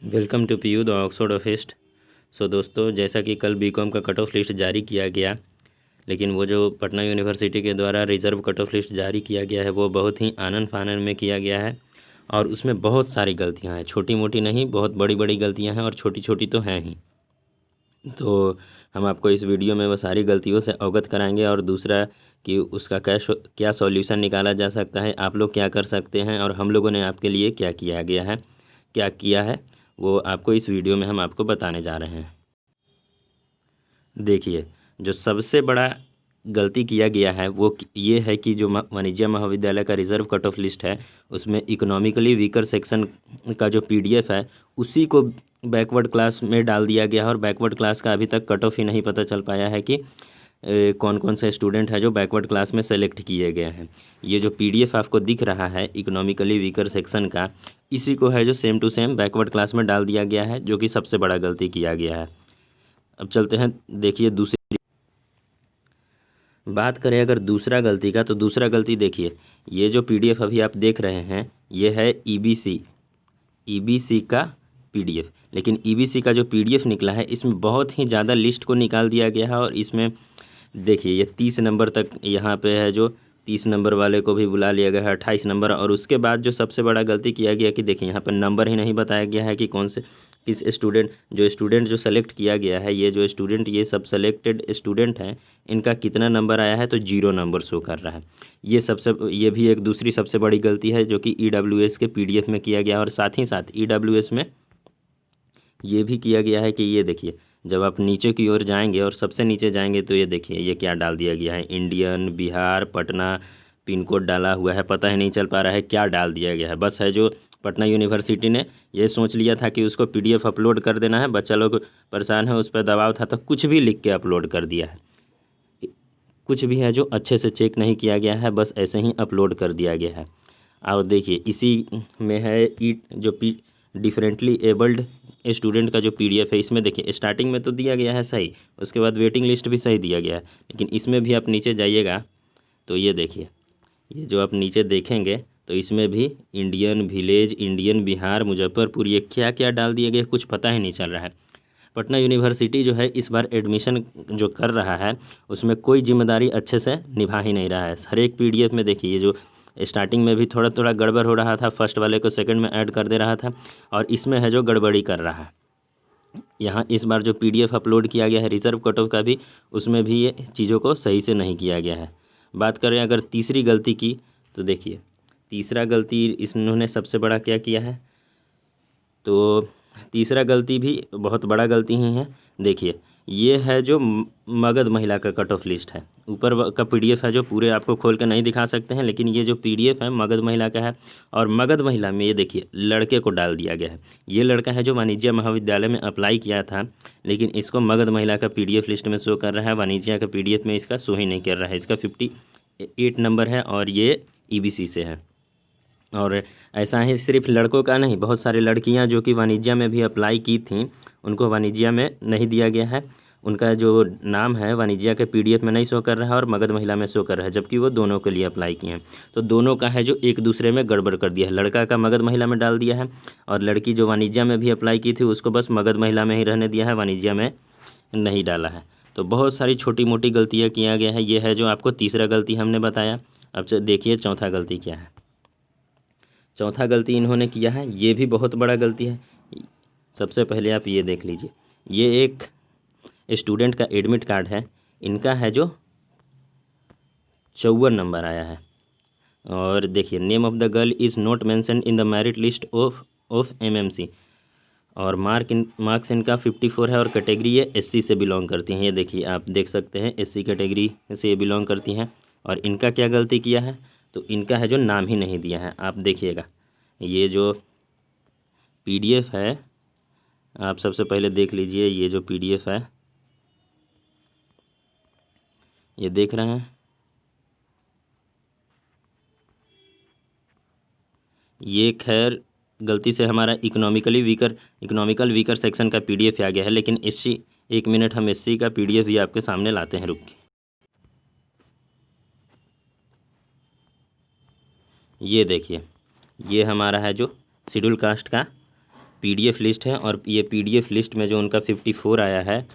Welcome to PU the Oxford of East. So दोस्तों, जैसा कि कल बीकॉम का कट ऑफ लिस्ट जारी किया गया, लेकिन वो जो पटना यूनिवर्सिटी के द्वारा रिज़र्व कट ऑफ लिस्ट जारी किया गया है वो बहुत ही आनन फानन में किया गया है और उसमें बहुत सारी गलतियां हैं। छोटी मोटी नहीं, बहुत बड़ी बड़ी गलतियां हैं और छोटी छोटी तो हैं ही। तो हम आपको इस वीडियो में वो सारी गलतियों से अवगत कराएंगे और दूसरा कि उसका क्या सॉल्यूशन निकाला जा सकता है, आप लोग क्या कर सकते हैं और हम लोगों ने आपके लिए क्या किया गया है, क्या किया है, वो आपको इस वीडियो में हम आपको बताने जा रहे हैं। देखिए, जो सबसे बड़ा गलती किया गया है वो ये है कि जो वाणिज्य महाविद्यालय का रिज़र्व कट ऑफ लिस्ट है उसमें इकोनॉमिकली वीकर सेक्शन का जो पीडीएफ है उसी को बैकवर्ड क्लास में डाल दिया गया है और बैकवर्ड क्लास का अभी तक कट ऑफ ही नहीं पता चल पाया है कि कौन कौन से स्टूडेंट हैं जो बैकवर्ड क्लास में सेलेक्ट किए गए हैं। ये जो पीडीएफ आपको दिख रहा है इकोनॉमिकली वीकर सेक्शन का, इसी को है जो same to same backward class में डाल दिया गया है, जो कि सबसे बड़ा गलती किया गया है। अब चलते हैं, देखिए दूसरी बात करें अगर दूसरा गलती का, तो दूसरा गलती देखिए, ये जो पीडीएफ अभी आप देख रहे हैं ये है ईबीसी का पीडीएफ, लेकिन ईबीसी का जो पीडीएफ निकला है इसमें बहुत ही ज़्यादा लिस्ट को निकाल दिया गया है और इसमें देखिए ये 30 नंबर तक यहाँ पे है, जो 30 नंबर वाले को भी बुला लिया गया है, 28 नंबर। और उसके बाद जो सबसे बड़ा गलती किया गया कि देखिए यहाँ पर नंबर ही नहीं बताया गया है कि कौन से किस स्टूडेंट जो सेलेक्ट किया गया है, ये सब सेलेक्टेड स्टूडेंट हैं, इनका कितना नंबर आया है, तो 0 नंबर शो कर रहा है। ये भी एक दूसरी सबसे बड़ी गलती है जो कि ईडब्ल्यूएस के पीडीएफ में किया गया और साथ ही साथ ईडब्ल्यूएस में ये भी किया गया है कि ये देखिए, जब आप नीचे की ओर जाएंगे और सबसे नीचे जाएंगे तो ये देखिए ये क्या डाल दिया गया है, Indian Bihar Patna pin code डाला हुआ है। पता ही नहीं चल पा रहा है क्या डाल दिया गया है। बस है जो पटना यूनिवर्सिटी ने ये सोच लिया था कि उसको पीडीएफ अपलोड कर देना है, बच्चा लोग परेशान है, उस पर दबाव था तो कुछ भी लिख के अपलोड कर दिया है। कुछ भी है जो अच्छे से चेक नहीं किया गया है, बस ऐसे ही अपलोड कर दिया गया है। और देखिए इसी में है डिफरेंटली एबल्ड स्टूडेंट का जो पीडीएफ है, इसमें देखिए स्टार्टिंग में तो दिया गया है सही, उसके बाद वेटिंग लिस्ट भी सही दिया गया है, लेकिन इसमें भी आप नीचे जाइएगा तो ये देखिए, ये जो आप नीचे देखेंगे तो इसमें भी Indian village, Indian Bihar, Muzaffarpur, ये क्या क्या डाल दिया गया कुछ पता ही नहीं चल रहा है। पटना यूनिवर्सिटी जो है इस बार एडमिशन जो कर रहा है उसमें कोई जिम्मेदारी अच्छे से निभा ही नहीं रहा है। हर एक पीडीएफ में देखिए ये जो स्टार्टिंग में भी थोड़ा थोड़ा गड़बड़ हो रहा था, फर्स्ट वाले को सेकंड में ऐड कर दे रहा था और इसमें है जो गड़बड़ी कर रहा है। यहाँ इस बार जो पीडीएफ अपलोड किया गया है रिजर्व कट ऑफ का भी, उसमें भी ये चीज़ों को सही से नहीं किया गया है। बात करें अगर तीसरी गलती की, तो देखिए तीसरा गलती इन्होंने सबसे बड़ा क्या किया है, तो तीसरा गलती भी बहुत बड़ा गलती ही है। देखिए ये है जो मगध महिला का कट ऑफ लिस्ट है, ऊपर का पीडीएफ है जो पूरे आपको खोल के नहीं दिखा सकते हैं, लेकिन ये जो पीडीएफ है मगध महिला का है और मगध महिला में ये देखिए लड़के को डाल दिया गया है। ये लड़का है जो वाणिज्य महाविद्यालय में अप्लाई किया था, लेकिन इसको मगध महिला का पीडीएफ लिस्ट में शो कर रहा है, वाणिज्य का पीडीएफ में इसका शो ही नहीं कर रहा है। इसका 58 नंबर है और ये ईबीसी से है। और ऐसा ही सिर्फ लड़कों का नहीं, बहुत सारी लड़कियां जो कि वाणिज्य में भी अप्लाई की थीं, उनको वाणिज्य में नहीं दिया गया है। उनका जो नाम है वाणिज्य के पीडीएफ में नहीं शो कर रहा है और मगध महिला में शो कर रहा है, जबकि वो दोनों के लिए अप्लाई किए हैं। तो दोनों का है जो एक दूसरे में गड़बड़ कर दिया है, लड़का का मगध महिला में डाल दिया है और लड़की जो वाणिज्य में भी अप्लाई की थी उसको बस मगध महिला में ही रहने दिया है, वाणिज्य में नहीं डाला है। तो बहुत सारी छोटी मोटी गलतियाँ किया गया है। ये है जो आपको तीसरा गलती हमने बताया। अब देखिए चौथा गलती क्या है। चौथा गलती इन्होंने किया है, ये भी बहुत बड़ा गलती है। सबसे पहले आप ये देख लीजिए, ये एक स्टूडेंट का एडमिट कार्ड है, इनका है जो 54 नंबर आया है और देखिए name of the girl is not mention in the merit list of MMC और मार्क्स इनका 54 है और कैटेगरी ये एससी से बिलोंग करती हैं। ये देखिए आप देख सकते हैं एससी कैटेगरी से ये बिलोंग करती हैं। और इनका क्या गलती किया है, तो इनका है जो नाम ही नहीं दिया है। आप देखिएगा ये जो पीडीएफ है, आप सबसे पहले देख लीजिए, ये जो पीडीएफ है ये देख रहे हैं, ये खैर गलती से हमारा इकोनॉमिकल वीकर सेक्शन का पीडीएफ आ गया है, लेकिन एससी, एक मिनट हम एससी का पीडीएफ भी आपके सामने लाते हैं, रुक के। ये देखिए ये हमारा है जो शेड्यूल कास्ट का PDF लिस्ट है और ये PDF लिस्ट में जो उनका 54 आया है,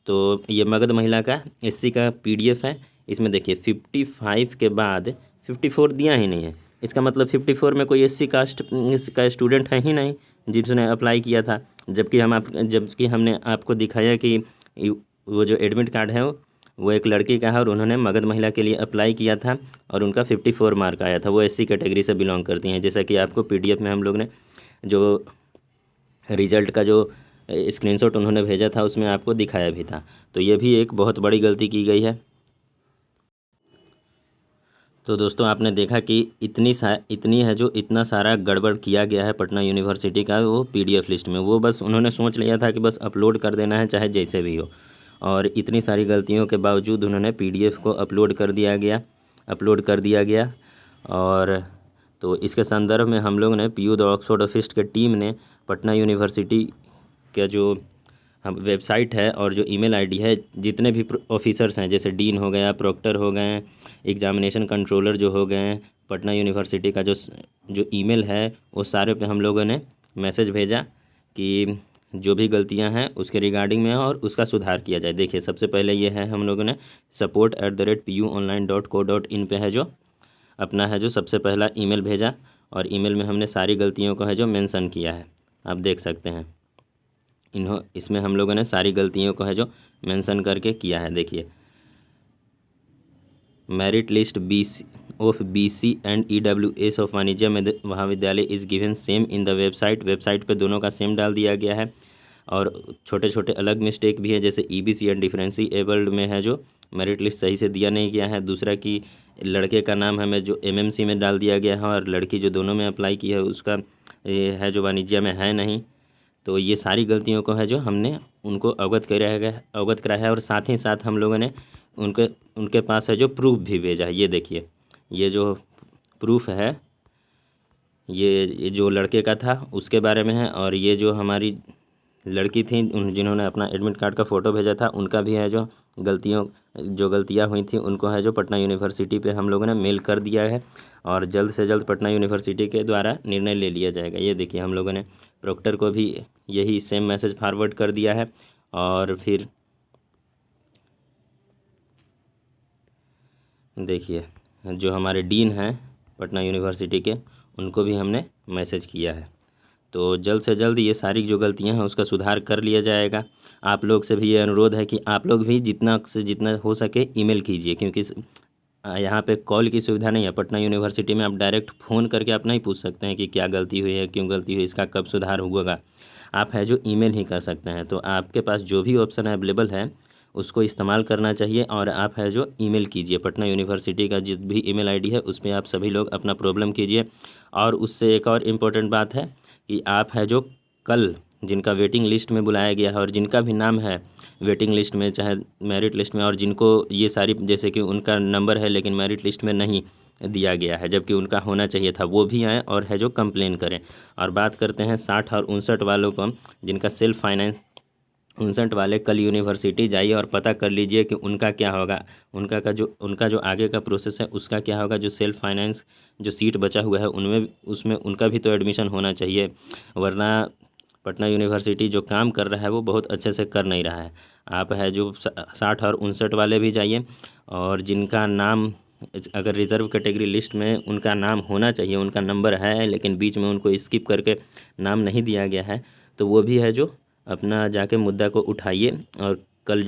तो ये मगध महिला का SC का PDF है। इसमें देखिए 55 के बाद 54 दिया ही नहीं है। इसका मतलब 54 में कोई SC कास्ट का स्टूडेंट है ही नहीं जिसने अप्लाई किया था। जबकि हमने आपको दिखाया कि वो जो एडमिट कार्ड है वो एक लड़की का है और उन्होंने मगध महिला के लिए अप्लाई किया था और उनका 54 मार्क आया था। वो SC कैटेगरी से बिलोंग करती हैं, जैसा कि आपको PDF में हम लोग ने जो रिजल्ट का जो स्क्रीनशॉट उन्होंने भेजा था उसमें आपको दिखाया भी था। तो ये भी एक बहुत बड़ी गलती की गई है। तो दोस्तों आपने देखा कि इतनी है जो इतना सारा गड़बड़ किया गया है पटना यूनिवर्सिटी का वो PDF लिस्ट में। वो बस उन्होंने सोच लिया था कि बस अपलोड कर देना है चाहे जैसे भी हो, और इतनी सारी गलतियों के बावजूद उन्होंने PDF को अपलोड कर दिया गया। और तो इसके संदर्भ में हम लोग ने PU द ऑक्सफोर्ड ऑफिस के टीम ने पटना यूनिवर्सिटी का जो हम वेबसाइट है और जो ईमेल आईडी है, जितने भी ऑफिसर्स हैं जैसे डीन हो गया, प्रोक्टर हो गए, एग्जामिनेशन कंट्रोलर जो हो गए, पटना यूनिवर्सिटी का जो ईमेल है वो सारे पे हम लोगों ने मैसेज भेजा कि जो भी गलतियां हैं उसके रिगार्डिंग में और उसका सुधार किया जाए। देखिए सबसे पहले ये है हम लोगों ने support@puonline.co.in पे है जो अपना है जो सबसे पहला ईमेल भेजा और ईमेल में हमने सारी गलतियों को है जो मेंशन किया है। आप देख सकते हैं इसमें हम लोगों ने सारी गलतियों को है जो मेंशन करके किया है। देखिए merit list BC and EWS of वाणिज्य महाविद्यालय is given same in the website पे दोनों का सेम डाल दिया गया है। और छोटे छोटे अलग मिस्टेक भी है, जैसे EBC एंड डिफरेंशिएबल्ड में है जो मेरिट लिस्ट सही से दिया नहीं गया है। दूसरा कि लड़के का नाम हमें जो MMC में डाल दिया गया है और लड़की जो दोनों में अप्लाई की है उसका ये है जो वाणिज्य में है नहीं। तो ये सारी गलतियों को है जो हमने उनको अवगत कराया है और साथ ही साथ हम लोगों ने उनके पास है जो प्रूफ भी भेजा है। ये देखिए ये जो प्रूफ है ये जो लड़के का था उसके बारे में है, और ये जो हमारी लड़की थी जिन्होंने अपना एडमिट कार्ड का फ़ोटो भेजा था उनका भी है जो गलतियाँ हुई थी उनको है जो पटना यूनिवर्सिटी पे हम लोगों ने मेल कर दिया है और जल्द से जल्द पटना यूनिवर्सिटी के द्वारा निर्णय ले लिया जाएगा। ये देखिए हम लोगों ने प्रोक्टर को भी यही सेम मैसेज फॉरवर्ड कर दिया है। और फिर देखिए जो हमारे डीन हैं पटना यूनिवर्सिटी के उनको भी हमने मैसेज किया है। तो जल्द से जल्द ये सारी जो गलतियां हैं उसका सुधार कर लिया जाएगा। आप लोग से भी ये अनुरोध है कि आप लोग भी जितना से जितना हो सके ईमेल कीजिए, क्योंकि यहाँ पे कॉल की सुविधा नहीं है। पटना यूनिवर्सिटी में आप डायरेक्ट फ़ोन करके आप नहीं पूछ सकते हैं कि क्या गलती हुई है, क्यों गलती हुई, इसका कब सुधार होगा। आप है जो ईमेल ही कर सकते हैं। तो आपके पास जो भी ऑप्शन अवेलेबल है उसको इस्तेमाल करना चाहिए और आप है जो ईमेल कीजिए। पटना यूनिवर्सिटी का जिस भी ईमेल आईडी है उस पर आप सभी लोग अपना प्रॉब्लम कीजिए। और उससे एक और इम्पोर्टेंट बात है कि आप है जो कल जिनका वेटिंग लिस्ट में बुलाया गया है और जिनका भी नाम है वेटिंग लिस्ट में चाहे मेरिट लिस्ट में, और जिनको ये सारी जैसे कि उनका नंबर है लेकिन मेरिट लिस्ट में नहीं दिया गया है जबकि उनका होना चाहिए था, वो भी आएँ और है जो कंप्लेन करें। और बात करते हैं 60 और 59 वालों को जिनका सेल्फ फाइनेंस 59 वाले कल यूनिवर्सिटी जाइए और पता कर लीजिए कि उनका क्या होगा, उनका जो आगे का प्रोसेस है उसका क्या होगा। जो सेल्फ फाइनेंस जो सीट बचा हुआ है उसमें उनका भी तो एडमिशन होना चाहिए, वरना पटना यूनिवर्सिटी जो काम कर रहा है वो बहुत अच्छे से कर नहीं रहा है। आप है जो 60 और 59 वाले भी जाइए, और जिनका नाम अगर रिज़र्व कैटेगरी लिस्ट में उनका नाम होना चाहिए, उनका नंबर है लेकिन बीच में उनको स्किप करके नाम नहीं दिया गया है, तो वो भी है जो अपना जाके मुद्दा को उठाइए। और कल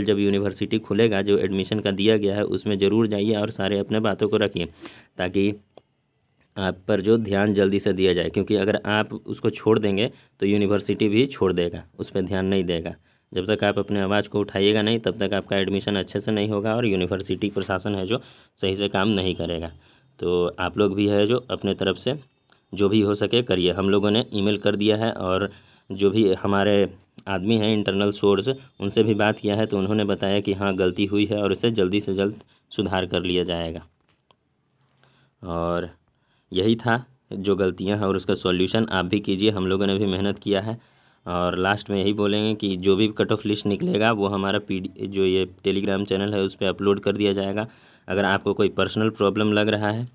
जब यूनिवर्सिटी खुलेगा जो एडमिशन का दिया गया है उसमें ज़रूर जाइए और सारे अपने बातों को रखिए ताकि आप पर जो ध्यान जल्दी से दिया जाए। क्योंकि अगर आप उसको छोड़ देंगे तो यूनिवर्सिटी भी छोड़ देगा, उस पर ध्यान नहीं देगा। जब तक आप अपने आवाज़ को उठाइएगा नहीं तब तक आपका एडमिशन अच्छे से नहीं होगा और यूनिवर्सिटी प्रशासन है जो सही से काम नहीं करेगा। तो आप लोग भी है जो अपने तरफ से जो भी हो सके करिए। हम लोगों ने ईमेल कर दिया है और जो भी हमारे आदमी हैं इंटरनल सोर्स उनसे भी बात किया है तो उन्होंने बताया कि हाँ गलती हुई है और इसे जल्दी से जल्द सुधार कर लिया जाएगा। और यही था जो गलतियां हैं और उसका सॉल्यूशन आप भी कीजिए। हम लोगों ने भी मेहनत किया है। और लास्ट में यही बोलेंगे कि जो भी कट ऑफ लिस्ट निकलेगा वो हमारा जो ये टेलीग्राम चैनल है उस पर अपलोड कर दिया जाएगा। अगर आपको कोई पर्सनल प्रॉब्लम लग रहा है,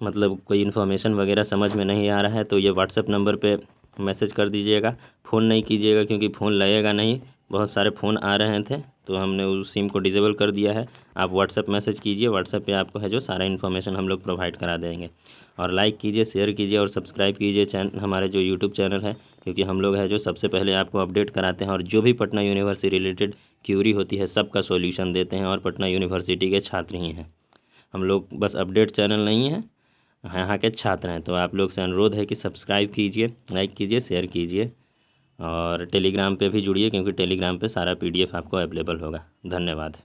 मतलब कोई इन्फॉर्मेशन वगैरह समझ में नहीं आ रहा है, तो ये व्हाट्सएप नंबर पे मैसेज कर दीजिएगा। फ़ोन नहीं कीजिएगा क्योंकि फ़ोन लगेगा नहीं, बहुत सारे फ़ोन आ रहे थे तो हमने उस सिम को डिसेबल कर दिया है। आप व्हाट्सएप मैसेज कीजिए, व्हाट्सएप पे आपको है जो सारा इन्फॉर्मेशन हम लोग प्रोवाइड करा देंगे। और लाइक कीजिए, शेयर कीजिए और सब्सक्राइब कीजिए चैनल, हमारे जो यूट्यूब चैनल है, क्योंकि हम लोग है जो सबसे पहले आपको अपडेट कराते हैं और जो भी पटना यूनिवर्सिटी रिलेटेड क्यूरी होती है सबका सॉल्यूशन देते हैं और पटना यूनिवर्सिटी के छात्र ही हैं हम लोग। बस अपडेट चैनल नहीं है, यहाँ के छात्र हैं। तो आप लोग से अनुरोध है कि सब्सक्राइब कीजिए, लाइक कीजिए, शेयर कीजिए और टेलीग्राम पे भी जुड़िए क्योंकि टेलीग्राम पे सारा PDF आपको अवेलेबल होगा। धन्यवाद।